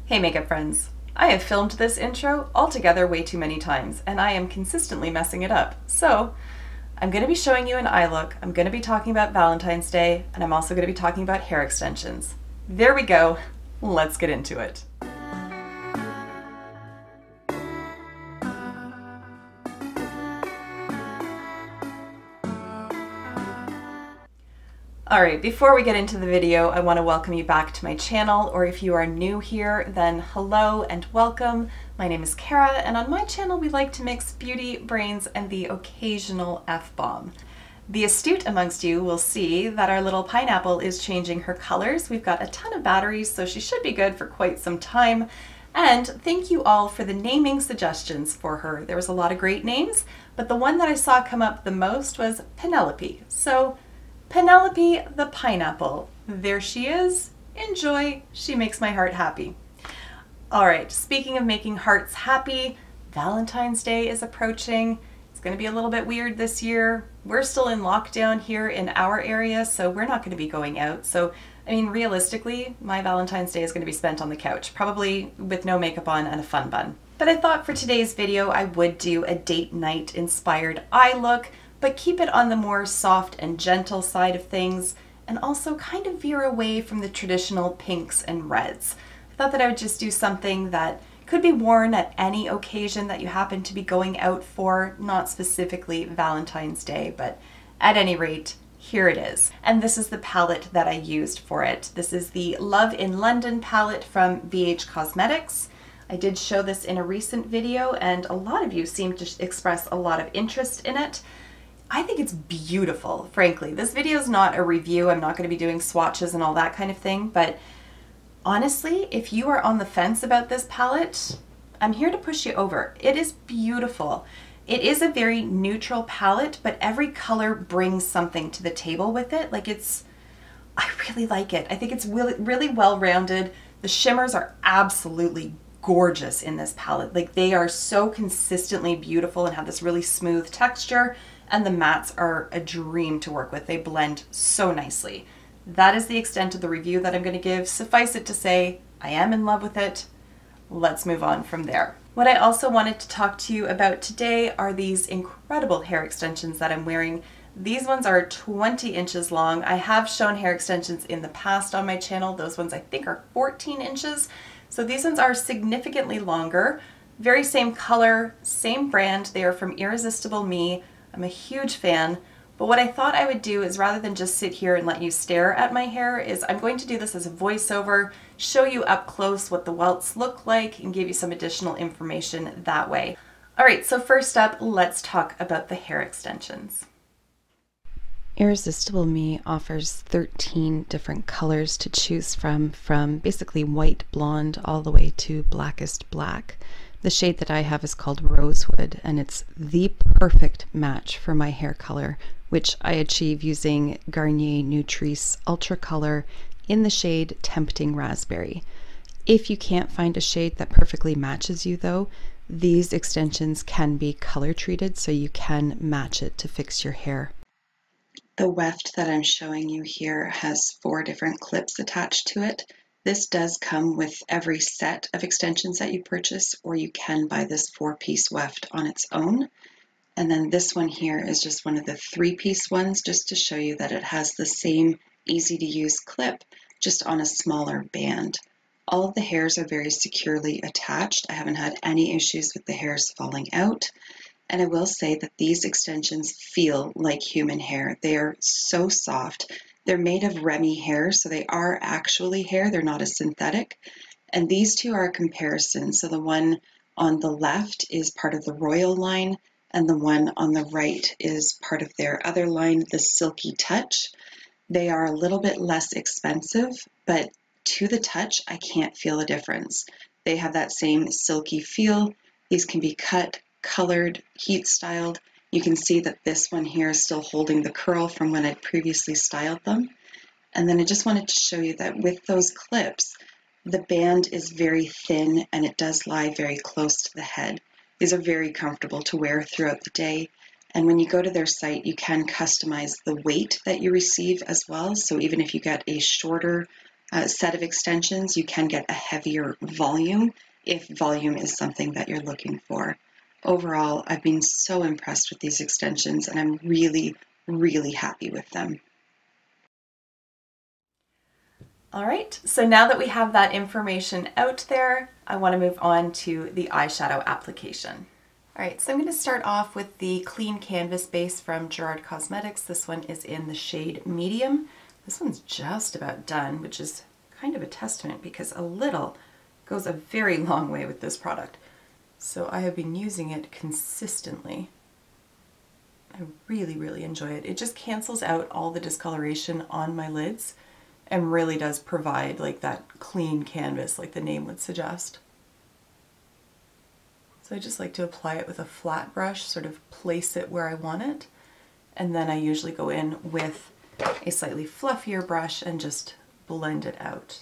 Hey makeup friends! I have filmed this intro altogether way too many times and I am consistently messing it up. So I'm going to be showing you an eye look, I'm going to be talking about Valentine's Day, and I'm also going to be talking about hair extensions. There we go, let's get into it. Alright, before we get into the video, I want to welcome you back to my channel, or if you are new here, then hello and welcome. My name is Kara, and on my channel we like to mix beauty, brains, and the occasional F-bomb. The astute amongst you will see that our little pineapple is changing her colors. We've got a ton of batteries, so she should be good for quite some time. And thank you all for the naming suggestions for her. There was a lot of great names, but the one that I saw come up the most was Penelope. So Penelope the pineapple. There she is. Enjoy. She makes my heart happy. All right, speaking of making hearts happy, Valentine's Day is approaching. It's going to be a little bit weird this year. We're still in lockdown here in our area, so we're not going to be going out. So, I mean, realistically, my Valentine's Day is going to be spent on the couch, probably with no makeup on and a fun bun. But I thought for today's video, I would do a date night inspired eye look, but keep it on the more soft and gentle side of things, and also kind of veer away from the traditional pinks and reds. I thought that I would just do something that could be worn at any occasion that you happen to be going out for, not specifically Valentine's Day, but at any rate, here it is. And this is the palette that I used for it. This is the Love in London palette from VH Cosmetics. I did show this in a recent video, and a lot of you seem to express a lot of interest in it. I think it's beautiful, frankly. This video is not a review. I'm not going to be doing swatches and all that kind of thing, but honestly, if you are on the fence about this palette, I'm here to push you over. It is beautiful. It is a very neutral palette, but every color brings something to the table with it. I really like it. I think it's really well-rounded. The shimmers are absolutely gorgeous in this palette. Like, they are so consistently beautiful and have this really smooth texture. And the mattes are a dream to work with. They blend so nicely. That is the extent of the review that I'm going to give. Suffice it to say, I am in love with it. Let's move on from there. What I also wanted to talk to you about today are these incredible hair extensions that I'm wearing. These ones are 20 inches long. I have shown hair extensions in the past on my channel. Those ones I think are 14 inches. So these ones are significantly longer. Very same color, same brand. They are from Irresistible Me. I'm a huge fan, but what I thought I would do is, rather than just sit here and let you stare at my hair, is I'm going to do this as a voiceover, show you up close what the welts look like, and give you some additional information that way. All right, so first up, let's talk about the hair extensions. Irresistible Me offers 13 different colors to choose from basically white blonde all the way to blackest black. The shade that I have is called Rosewood, and it's the perfect match for my hair color, which I achieve using Garnier Nutrice Ultra Color in the shade Tempting Raspberry. If you can't find a shade that perfectly matches you though, these extensions can be color treated so you can match it to fix your hair. The weft that I'm showing you here has 4 different clips attached to it. This does come with every set of extensions that you purchase, or you can buy this 4-piece weft on its own. And then this one here is just one of the 3-piece ones, just to show you that it has the same easy-to-use clip, just on a smaller band. All of the hairs are very securely attached. I haven't had any issues with the hairs falling out. And I will say that these extensions feel like human hair. They are so soft. They're made of Remy hair, so they are actually hair. They're not a synthetic. And these two are a comparison. So the one on the left is part of the Royal line, and the one on the right is part of their other line, the Silky Touch. They are a little bit less expensive, but to the touch, I can't feel a difference. They have that same silky feel. These can be cut, colored, heat styled. You can see that this one here is still holding the curl from when I previously styled them. And then I just wanted to show you that with those clips, the band is very thin and it does lie very close to the head. These are very comfortable to wear throughout the day. And when you go to their site, you can customize the weight that you receive as well. So even if you get a shorter set of extensions, you can get a heavier volume if volume is something that you're looking for. Overall, I've been so impressed with these extensions and I'm really, really happy with them. All right, so now that we have that information out there, I want to move on to the eyeshadow application. All right, so I'm going to start off with the Clean Canvas base from Gerard Cosmetics. This one is in the shade Medium. This one's just about done, which is kind of a testament because a little goes a very long way with this product. So I have been using it consistently. I really, really enjoy it. It just cancels out all the discoloration on my lids and really does provide like that clean canvas like the name would suggest. So I just like to apply it with a flat brush, sort of place it where I want it, and then I usually go in with a slightly fluffier brush and just blend it out.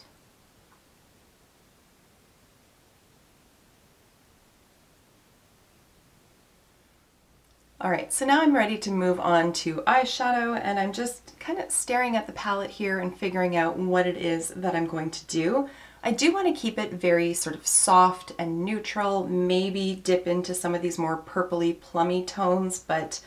All right, so now I'm ready to move on to eyeshadow, and I'm just kind of staring at the palette here and figuring out what it is that I'm going to do. I do want to keep it very sort of soft and neutral, maybe dip into some of these more purpley, plummy tones, but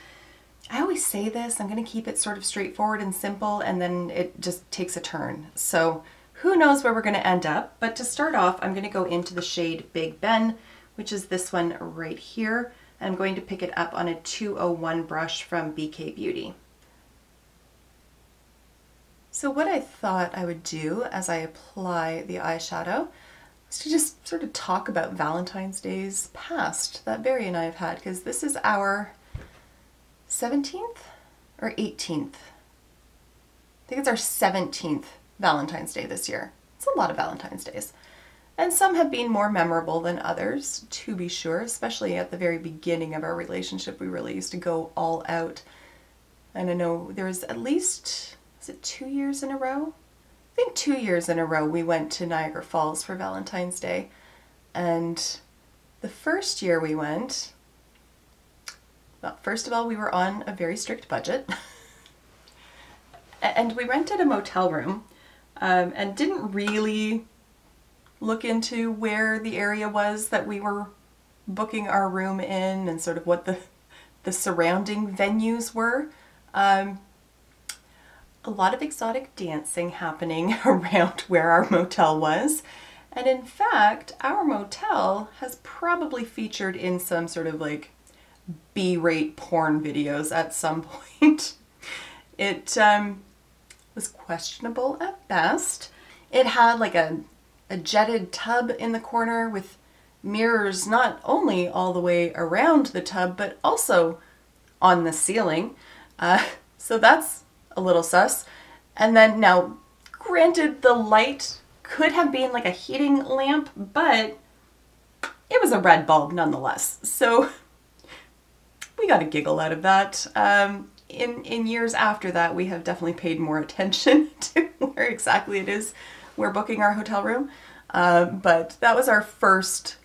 I always say this, I'm going to keep it sort of straightforward and simple, and then it just takes a turn. So who knows where we're going to end up, but to start off, I'm going to go into the shade Big Ben, which is this one right here. I'm going to pick it up on a 201 brush from BK Beauty. So what I thought I would do as I apply the eyeshadow is to just sort of talk about Valentine's Days past that Barry and I have had, because this is our 17th or 18th. I think it's our 17th Valentine's Day this year. It's a lot of Valentine's Days. And some have been more memorable than others, to be sure, especially at the very beginning of our relationship. We really used to go all out. And I know there was at least, is it 2 years in a row? I think 2 years in a row we went to Niagara Falls for Valentine's Day. And the first year we went, well, first of all, we were on a very strict budget. And we rented a motel room and didn't really look into where the area was that we were booking our room in and sort of what the surrounding venues were. A lot of exotic dancing happening around where our motel was. And in fact, our motel has probably featured in some sort of like B-rate porn videos at some point. It was questionable at best. It had like a jetted tub in the corner with mirrors not only all the way around the tub, but also on the ceiling. So that's a little sus. And then now, granted, the light could have been like a heating lamp, but it was a red bulb nonetheless. So we got a giggle out of that. In years after that, we have definitely paid more attention to where exactly it is we're booking our hotel room. But that was our first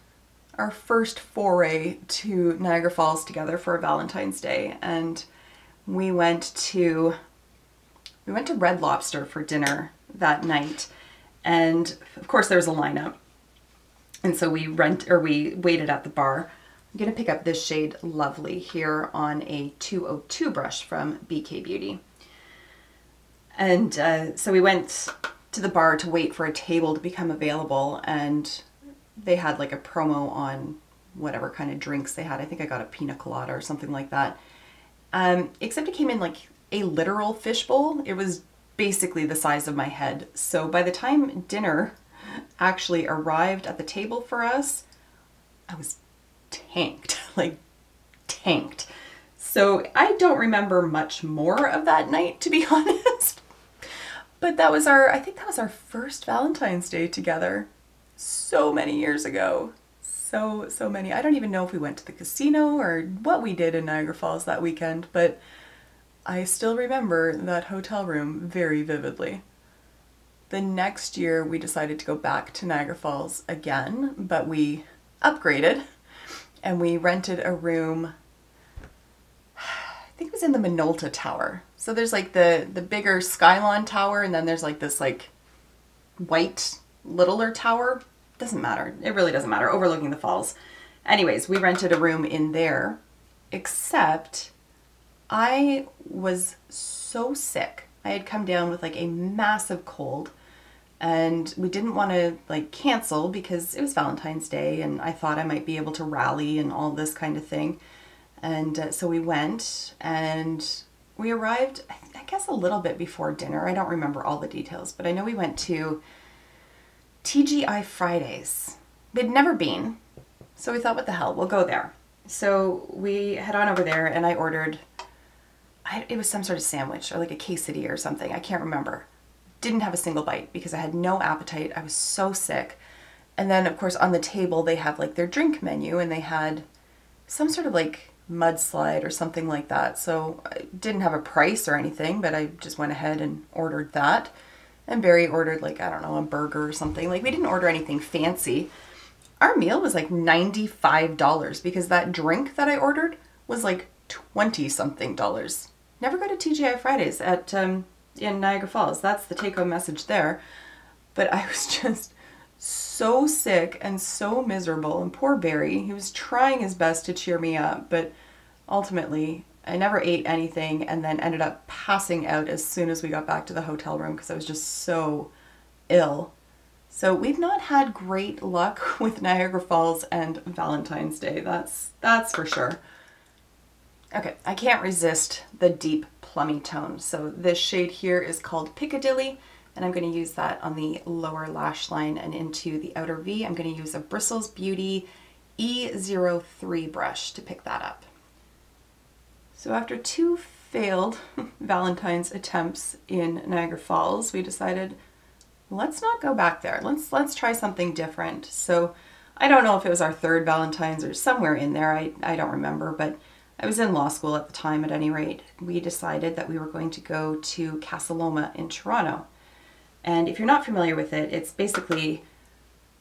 foray to Niagara Falls together for Valentine's Day, and we went to Red Lobster for dinner that night, and of course there was a lineup, and so we waited at the bar. I'm gonna pick up this shade Lovely here on a 202 brush from BK Beauty, and so we went to the bar to wait for a table to become available, and they had like a promo on whatever kind of drinks they had. I think I got a pina colada or something like that. Except it came in like a literal fishbowl. It was basically the size of my head. So by the time dinner actually arrived at the table for us, I was tanked, like tanked. So I don't remember much more of that night, to be honest. But that was I think that was our first Valentine's Day together so many years ago. So many. I don't even know if we went to the casino or what we did in Niagara Falls that weekend, but I still remember that hotel room very vividly. The next year we decided to go back to Niagara Falls again, but we upgraded and we rented a room, I think it was in the Minolta Tower. So there's like the bigger Skylon Tower, and then there's like this like white littler tower. Doesn't matter. It really doesn't matter. Overlooking the falls. Anyways, we rented a room in there, except I was so sick. I had come down with like a massive cold, and we didn't want to like cancel because it was Valentine's Day and I thought I might be able to rally and all this kind of thing. And so we went, and we arrived, I guess, a little bit before dinner. I don't remember all the details, but I know we went to TGI Fridays. We'd never been, so we thought, what the hell, we'll go there. So we head on over there, and I ordered, it was some sort of sandwich or like a quesadilla or something. I can't remember. Didn't have a single bite because I had no appetite. I was so sick. And then, of course, on the table, they have like their drink menu, and they had some sort of like mudslide or something like that. So I didn't have a price or anything, but I just went ahead and ordered that. And Barry ordered like, I don't know, a burger or something. Like, we didn't order anything fancy. Our meal was like $95 because that drink that I ordered was like 20 something dollars. Never go to TGI Fridays at in Niagara Falls. That's the take-home message there. But I was just so sick and so miserable, and poor Barry, he was trying his best to cheer me up, but ultimately I never ate anything and then ended up passing out as soon as we got back to the hotel room because I was just so ill. So we've not had great luck with Niagara Falls and Valentine's Day, that's for sure. Okay, I can't resist the deep plummy tone. So this shade here is called Piccadilly, and I'm going to use that on the lower lash line and into the outer V. I'm going to use a Bristles Beauty E03 brush to pick that up. So after 2 failed Valentine's attempts in Niagara Falls, we decided, let's not go back there. Let's try something different. So I don't know if it was our 3rd Valentine's or somewhere in there. I don't remember, but I was in law school at the time at any rate. We decided that we were going to go to Casa Loma in Toronto. And if you're not familiar with it, it's basically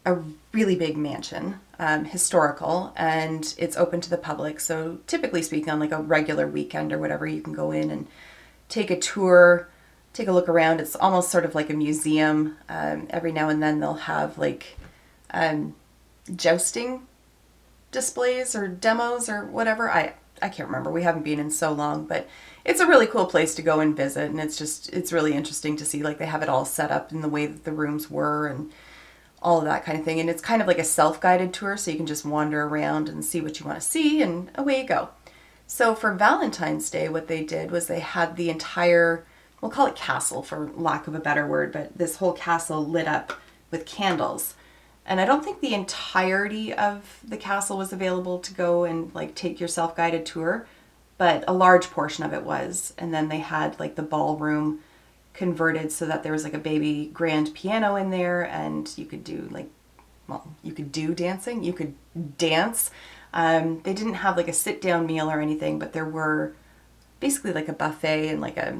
a really big mansion, historical, and it's open to the public. So typically speaking, on like a regular weekend or whatever, you can go in and take a tour, take a look around. It's almost sort of like a museum. Every now and then they'll have like jousting displays or demos or whatever. I can't remember. We haven't been in so long, but it's a really cool place to go and visit, and it's really interesting to see, like, they have it all set up in the way that the rooms were and all of that kind of thing. And it's kind of like a self-guided tour, so you can just wander around and see what you want to see, and away you go. So for Valentine's Day, what they did was they had the entire, we'll call it castle for lack of a better word, but this whole castle lit up with candles. And I don't think the entirety of the castle was available to go and like take your self-guided tour, but a large portion of it was. And then they had like the ballroom converted so that there was like a baby grand piano in there, and you could do like, well, you could do dancing, you could dance. They didn't have like a sit-down meal or anything, but there were basically like a buffet and like a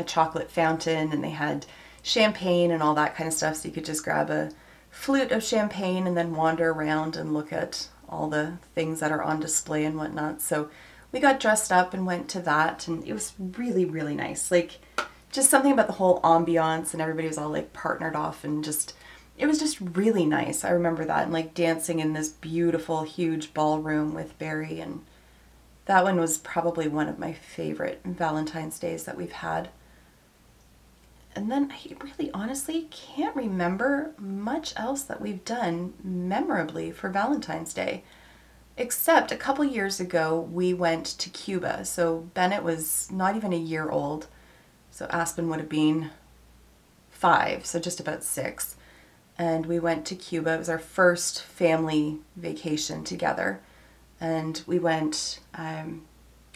chocolate fountain, and they had champagne and all that kind of stuff, so you could just grab a flute of champagne and then wander around and look at all the things that are on display and whatnot. So we got dressed up and went to that, and it was really, really nice. Like, just something about the whole ambiance, and everybody was all like partnered off, and just, it was just really nice. I remember that, and like dancing in this beautiful, huge ballroom with Barry, and that one was probably one of my favorite Valentine's Days that we've had. And then I really honestly can't remember much else that we've done memorably for Valentine's Day, except a couple years ago we went to Cuba. So Bennett was not even a year old, so Aspen would have been 5, so just about 6. And we went to Cuba. It was our first family vacation together, and we went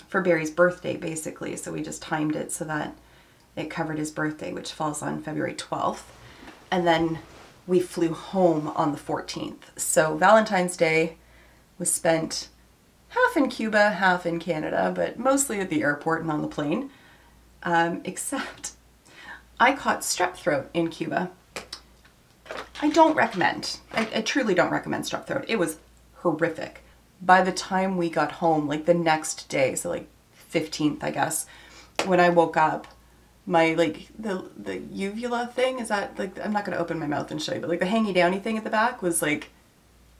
for Barry's birthday basically, so we just timed it so that it covered his birthday, which falls on February 12th. And then we flew home on the 14th. So Valentine's Day was spent half in Cuba, half in Canada, but mostly at the airport and on the plane. Except I caught strep throat in Cuba. I don't recommend. I truly don't recommend strep throat. It was horrific. By the time we got home, like the next day, so like 15th, I guess, when I woke up, my, like, the uvula thing, is that, like, I'm not going to open my mouth and show you, but like the hangy downy thing at the back was like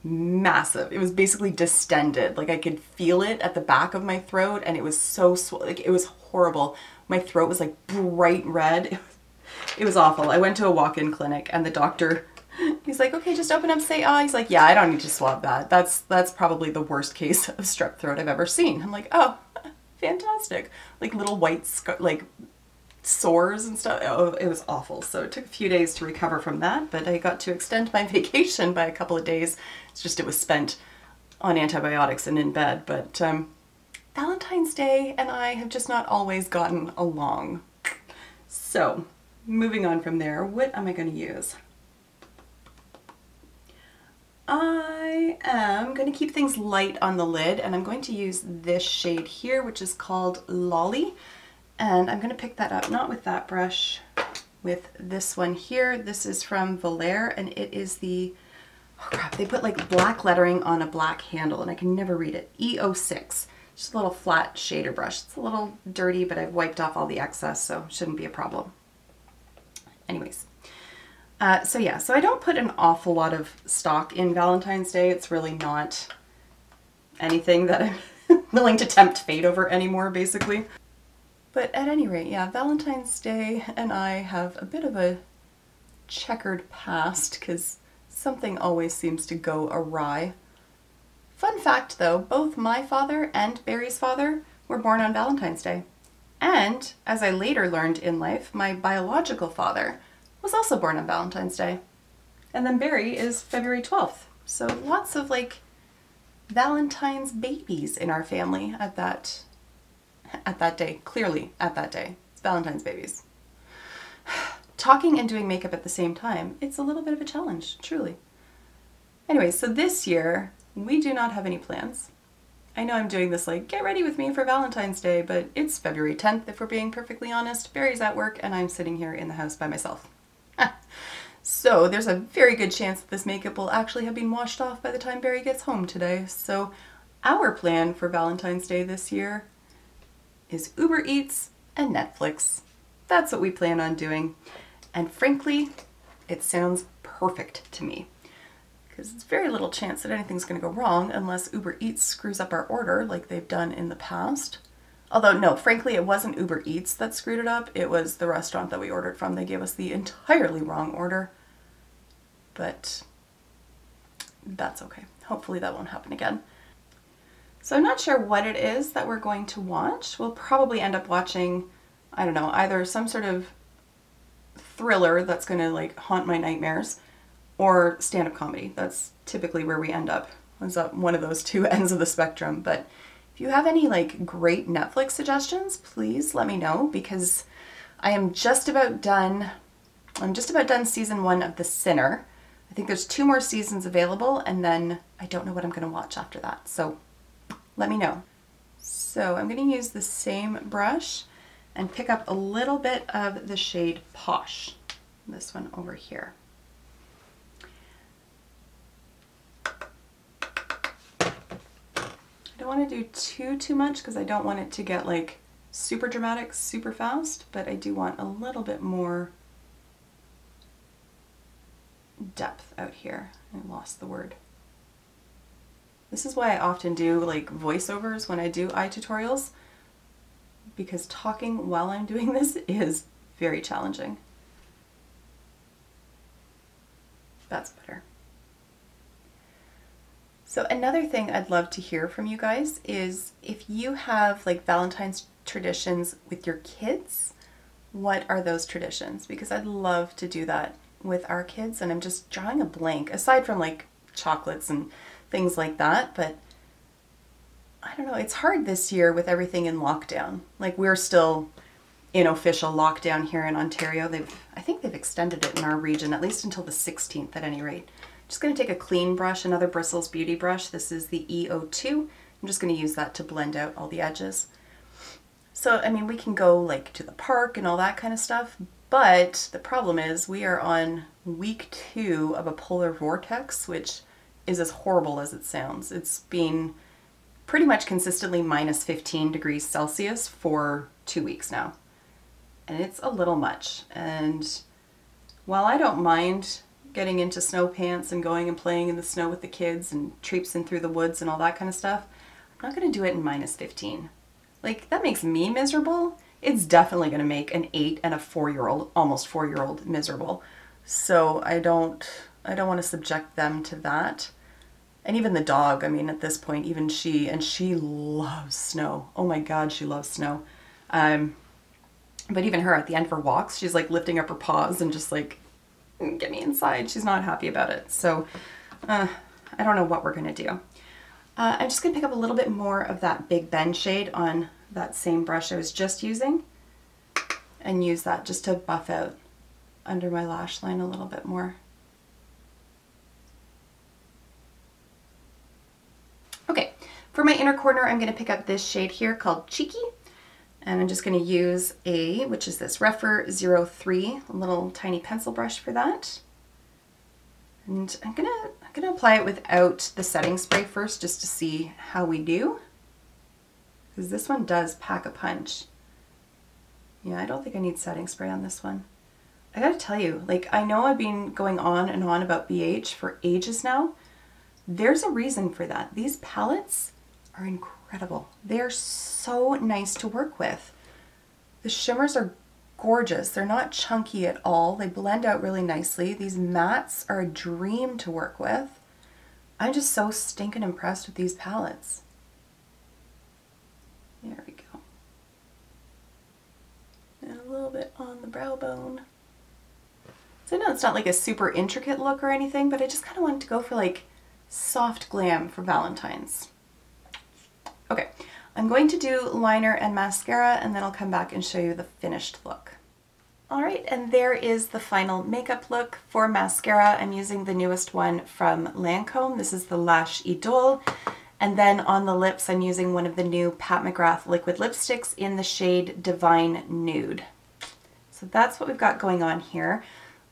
massive. It was basically distended. Like I could feel it at the back of my throat, and it was so like it was horrible. My throat was like bright red. It was awful. I went to a walk-in clinic, and the doctor, he's like, okay, just open up, say ah. He's like, yeah, I don't need to swab that. That's probably the worst case of strep throat I've ever seen. I'm like, oh, fantastic. Like little white like sores and stuff. Oh, it was awful. So it took a few days to recover from that, but I got to extend my vacation by a couple of days. It's just it was spent on antibiotics and in bed. But Valentine's Day and I have just not always gotten along. So moving on from there, what am I going to use? I am going to keep things light on the lid, and I'm going to use this shade here, which is called Loli. And I'm going to pick that up, not with that brush, with this one here. This is from Valère, and it is the, oh crap, they put like black lettering on a black handle, and I can never read it. E06. Just a little flat shader brush. It's a little dirty, but I've wiped off all the excess, so shouldn't be a problem. Anyways, so yeah, so I don't put an awful lot of stock in Valentine's Day. It's really not anything that I'm willing to tempt fate over anymore, basically. But at any rate, yeah, Valentine's Day and I have a bit of a checkered past because something always seems to go awry. Fun fact though, both my father and Barry's father were born on Valentine's Day. And, as I later learned in life, my biological father was also born on Valentine's Day. And then Barry is February 12th. So lots of like Valentine's babies in our family at that day. Clearly at that day. It's Valentine's babies. Talking and doing makeup at the same time, it's a little bit of a challenge, truly. Anyway, so this year, we do not have any plans. I know I'm doing this like, get ready with me for Valentine's Day, but it's February 10th if we're being perfectly honest. Barry's at work and I'm sitting here in the house by myself. So there's a very good chance that this makeup will actually have been washed off by the time Barry gets home today. So our plan for Valentine's Day this year is Uber Eats and Netflix. That's what we plan on doing. And frankly, it sounds perfect to me. Because it's very little chance that anything's going to go wrong unless Uber Eats screws up our order like they've done in the past. Although, no, frankly, it wasn't Uber Eats that screwed it up. It was the restaurant that we ordered from. They gave us the entirely wrong order. But that's okay. Hopefully that won't happen again. So I'm not sure what it is that we're going to watch. We'll probably end up watching, I don't know, either some sort of thriller that's going to like haunt my nightmares, or stand-up comedy. That's typically where we end up. It's one of those two ends of the spectrum. But if you have any like great Netflix suggestions, please let me know, because I am just about done. I'm just about done season 1 of The Sinner. I think there's 2 more seasons available, and then I don't know what I'm going to watch after that. So let me know. So I'm going to use the same brush and pick up a little bit of the shade Posh. This one over here. I don't want to do too much because I don't want it to get like super dramatic super fast, but I do want a little bit more depth out here. I lost the word. This is why I often do like voiceovers when I do eye tutorials, because talking while I'm doing this is very challenging. That's better. So another thing I'd love to hear from you guys is if you have like Valentine's traditions with your kids, what are those traditions? Because I'd love to do that with our kids, and I'm just drawing a blank, aside from like chocolates and things like that. But I don't know, it's hard this year with everything in lockdown. Like we're still in official lockdown here in Ontario. I think they've extended it in our region, at least until the 16th at any rate. Just going to take a clean brush, another Bristles Beauty brush. This is the E02. I'm just going to use that to blend out all the edges. So, I mean, we can go like to the park and all that kind of stuff, but the problem is we are on week 2 of a polar vortex, which is as horrible as it sounds. It's been pretty much consistently minus 15 degrees Celsius for 2 weeks now. and it's a little much. And while I don't mind getting into snow pants and going and playing in the snow with the kids and traipsing through the woods and all that kind of stuff, I'm not going to do it in -15. Like, that makes me miserable. It's definitely going to make an 8 and a 4-year-old, almost 4-year-old miserable. So I don't want to subject them to that. And even the dog, I mean, at this point, even she loves snow. Oh my God, she loves snow. But even her, at the end of her walks, she's like lifting up her paws and just like, get me inside. She's not happy about it. So I don't know what we're going to do. I'm just going to pick up a little bit more of that Big Ben shade on that same brush I was just using and use that just to buff out under my lash line a little bit more. Okay, for my inner corner, I'm going to pick up this shade here called Cheeky. And I'm just going to use which is this Rephr 03, a little tiny pencil brush for that. And I'm gonna apply it without the setting spray first, just to see how we do. Because this one does pack a punch. Yeah, I don't think I need setting spray on this one. I gotta tell you, like, I know I've been going on and on about BH for ages now. There's a reason for that. These palettes are incredible. They're so nice to work with. The shimmers are gorgeous. They're not chunky at all. They blend out really nicely. These mattes are a dream to work with. I'm just so stinking impressed with these palettes. There we go. And a little bit on the brow bone. So I know it's not like a super intricate look or anything, but I just kind of wanted to go for like soft glam for Valentine's. Okay, I'm going to do liner and mascara, and then I'll come back and show you the finished look. All right, and there is the final makeup look. For mascara, I'm using the newest one from Lancome. This is the Lash Idole. And then on the lips, I'm using one of the new Pat McGrath liquid lipsticks in the shade Divine Nude. So that's what we've got going on here.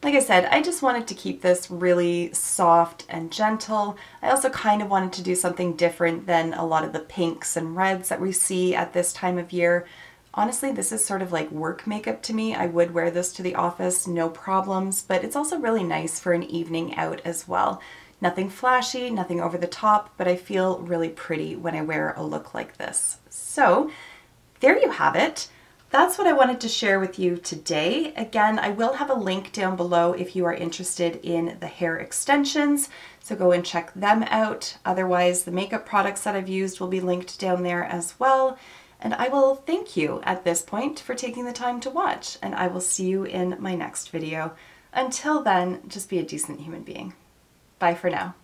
Like I said, I just wanted to keep this really soft and gentle. I also kind of wanted to do something different than a lot of the pinks and reds that we see at this time of year. Honestly, this is sort of like work makeup to me. I would wear this to the office, no problems, but it's also really nice for an evening out as well. Nothing flashy, nothing over the top, but I feel really pretty when I wear a look like this. So there you have it. That's what I wanted to share with you today. Again, I will have a link down below if you are interested in the hair extensions, so go and check them out. Otherwise, the makeup products that I've used will be linked down there as well. And I will thank you at this point for taking the time to watch, and I will see you in my next video. Until then, just be a decent human being. Bye for now.